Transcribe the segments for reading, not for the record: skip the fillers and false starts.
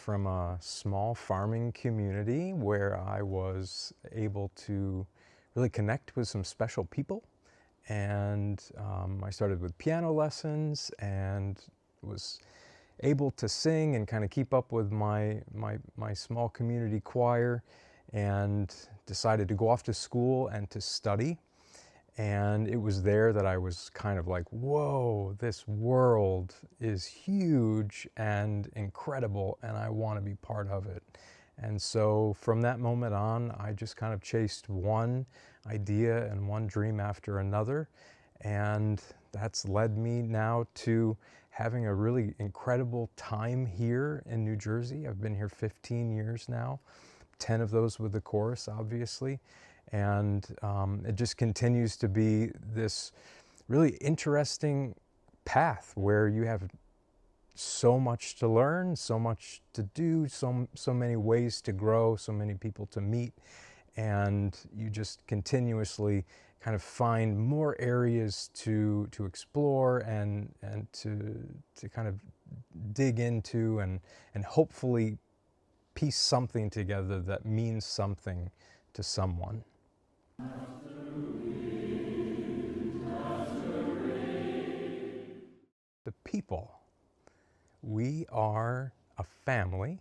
from a small farming community where I was able to really connect with some special people. And I started with piano lessons and was able to sing and kind of keep up with my small community choir, and decided to go off to school and to study. And it was there that I was kind of like, whoa, this world is huge and incredible, and I want to be part of it. And so from that moment on, I just kind of chased one idea and one dream after another. And that's led me now to having a really incredible time here in New Jersey. I've been here 15 years now, 10 of those with the chorus, obviously. And it just continues to be this really interesting path where you have so much to learn, so much to do, so many ways to grow, so many people to meet, and you just continuously kind of find more areas to explore and to kind of dig into and hopefully piece something together that means something to someone. The people. We are a family.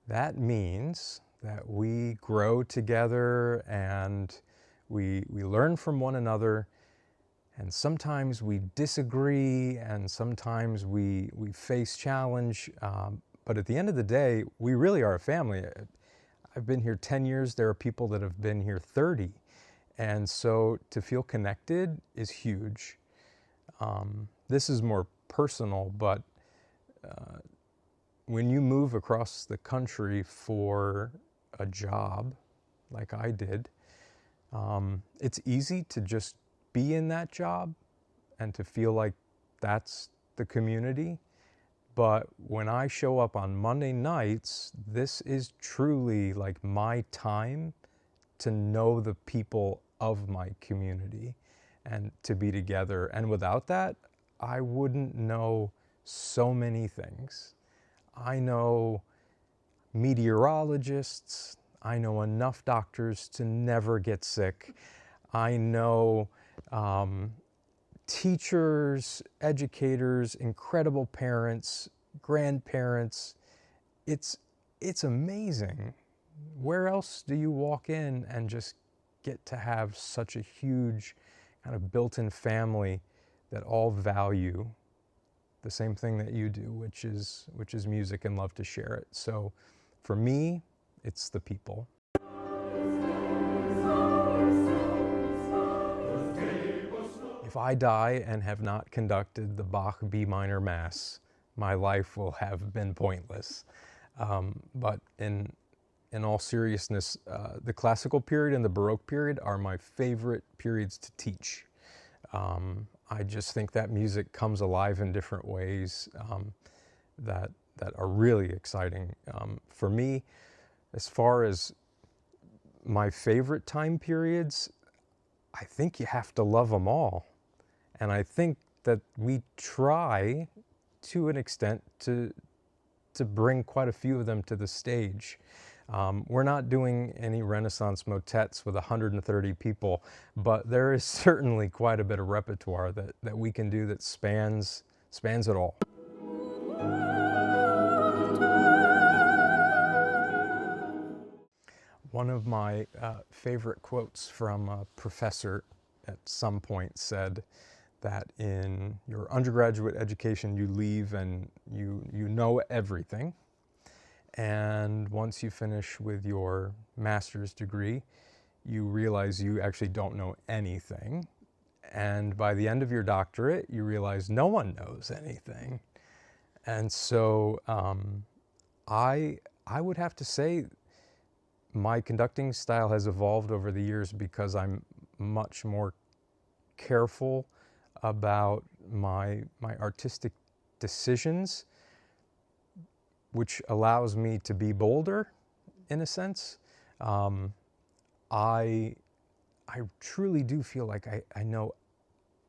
That means that we grow together and we learn from one another, and sometimes we disagree and sometimes we face challenge, but at the end of the day, we really are a family. I've been here 10 years, there are people that have been here 30, and so to feel connected is huge. This is more personal, but when you move across the country for a job, like I did, it's easy to just be in that job and to feel like that's the community. But when I show up on Monday nights, this is truly like my time to know the people of my community and to be together. And without that, I wouldn't know so many things. I know meteorologists, I know enough doctors to never get sick. I know teachers, educators, incredible parents, grandparents. It's amazing. Where else do you walk in and just get to have such a huge kind of built-in family that all value the same thing that you do, which is music and love to share it. So for me, it's the people. If I die and have not conducted the Bach B minor Mass, my life will have been pointless. But in all seriousness, the classical period and the Baroque period are my favorite periods to teach. I just think that music comes alive in different ways that are really exciting. For me, as far as my favorite time periods, I think you have to love them all. And I think that we try, to an extent, to bring quite a few of them to the stage. We're not doing any Renaissance motets with 130 people, but there is certainly quite a bit of repertoire that we can do that spans it all. One of my favorite quotes from a professor at some point said that in your undergraduate education you leave and you know everything. And once you finish with your master's degree, you realize you actually don't know anything. And by the end of your doctorate, you realize no one knows anything. And so I would have to say my conducting style has evolved over the years because I'm much more careful about my artistic decisions, which allows me to be bolder, in a sense. I truly do feel like I know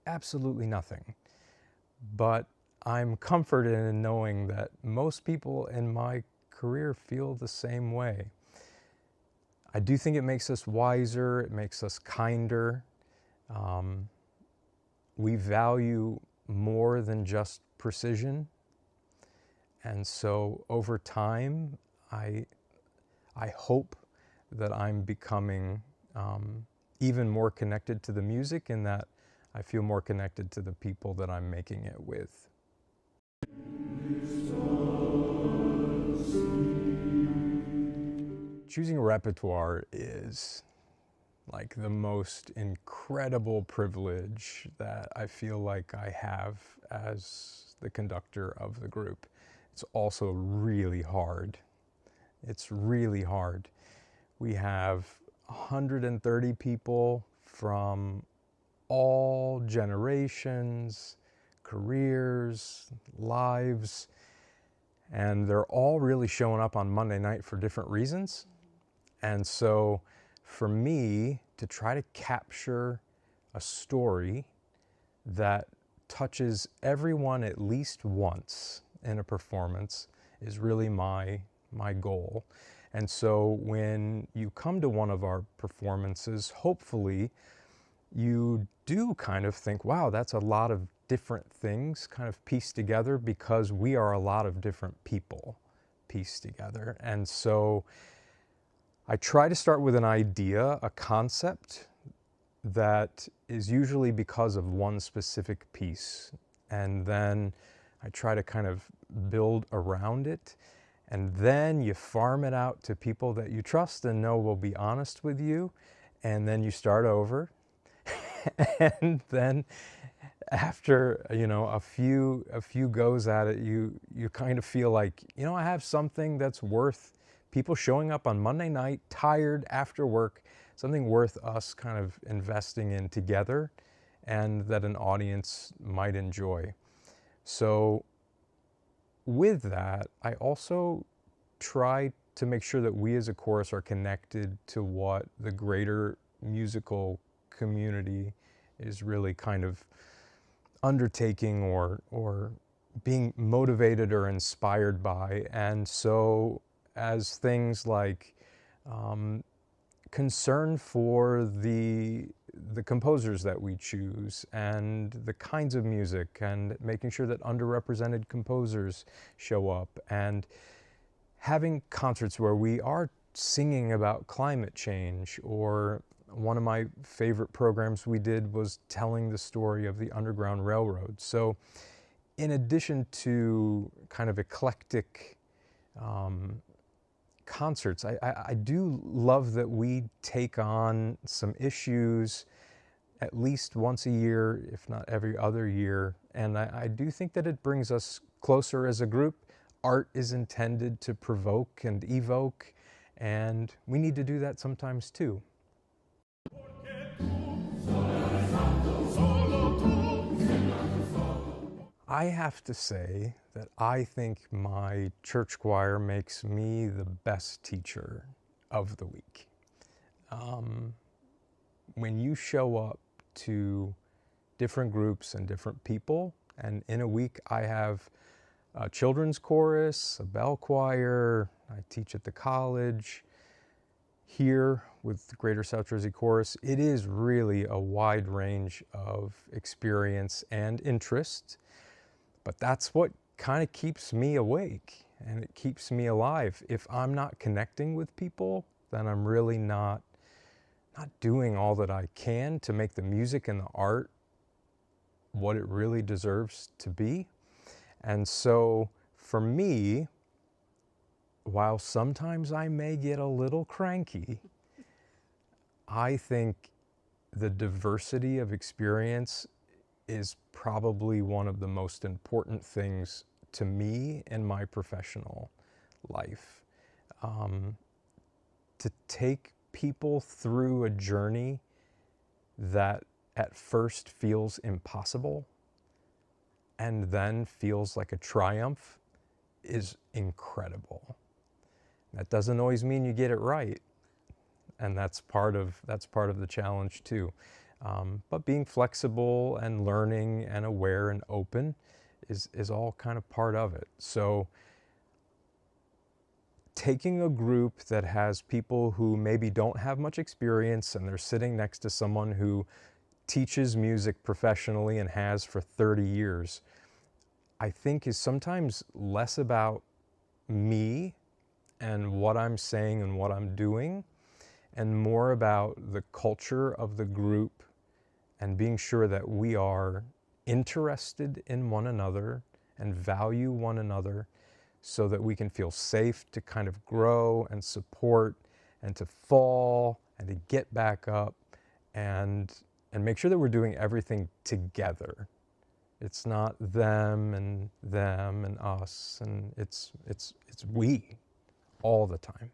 absolutely nothing, but I'm comforted in knowing that most people in my career feel the same way. I do think it makes us wiser, it makes us kinder. Um, we value more than just precision. And so over time, I hope that I'm becoming even more connected to the music, and that I feel more connected to the people that I'm making it with. Choosing a repertoire is like the most incredible privilege that I feel like I have as the conductor of the group. It's also really hard. It's really hard. We have 130 people from all generations, careers, lives, and they're all really showing up on Monday night for different reasons. And so for me to try to capture a story that touches everyone at least once in a performance is really my goal. And so when you come to one of our performances, hopefully you do kind of think, wow, that's a lot of different things kind of pieced together, because we are a lot of different people pieced together. And so I try to start with an idea, a concept that is usually because of one specific piece. And then I try to kind of build around it. And then you farm it out to people that you trust and know will be honest with you. And then you start over. And then after, a few goes at it, you kind of feel like, I have something that's worth people showing up on Monday night, tired after work, something worth us kind of investing in together, and that an audience might enjoy. So with that, I also try to make sure that we as a chorus are connected to what the greater musical community is really kind of undertaking or being motivated or inspired by. And so as things like concern for the composers that we choose and the kinds of music, and making sure that underrepresented composers show up, and having concerts where we are singing about climate change. Or one of my favorite programs we did was telling the story of the Underground Railroad. So in addition to kind of eclectic concerts, I do love that we take on some issues at least once a year, if not every other year. And I do think that it brings us closer as a group. Art is intended to provoke and evoke, and we need to do that sometimes too. I have to say that I think my church choir makes me the best teacher of the week. When you show up to different groups and different people, and in a week I have a children's chorus, a bell choir, I teach at the college, here with the Greater South Jersey Chorus, it is really a wide range of experience and interest. But that's what kind of keeps me awake, and it keeps me alive. If I'm not connecting with people, then I'm really not doing all that I can to make the music and the art what it really deserves to be. And so for me, while sometimes I may get a little cranky, I think the diversity of experience is probably one of the most important things to me in my professional life. To take people through a journey that at first feels impossible and then feels like a triumph is incredible. That doesn't always mean you get it right, and that's part of the challenge too. But being flexible and learning and aware and open is all kind of part of it. So taking a group that has people who maybe don't have much experience and they're sitting next to someone who teaches music professionally and has for 30 years, I think is sometimes less about me and what I'm saying and what I'm doing, and more about the culture of the group and being sure that we are interested in one another and value one another, so that we can feel safe to kind of grow and support and to fall and to get back up, and make sure that we're doing everything together. It's not them and us, and it's we all the time.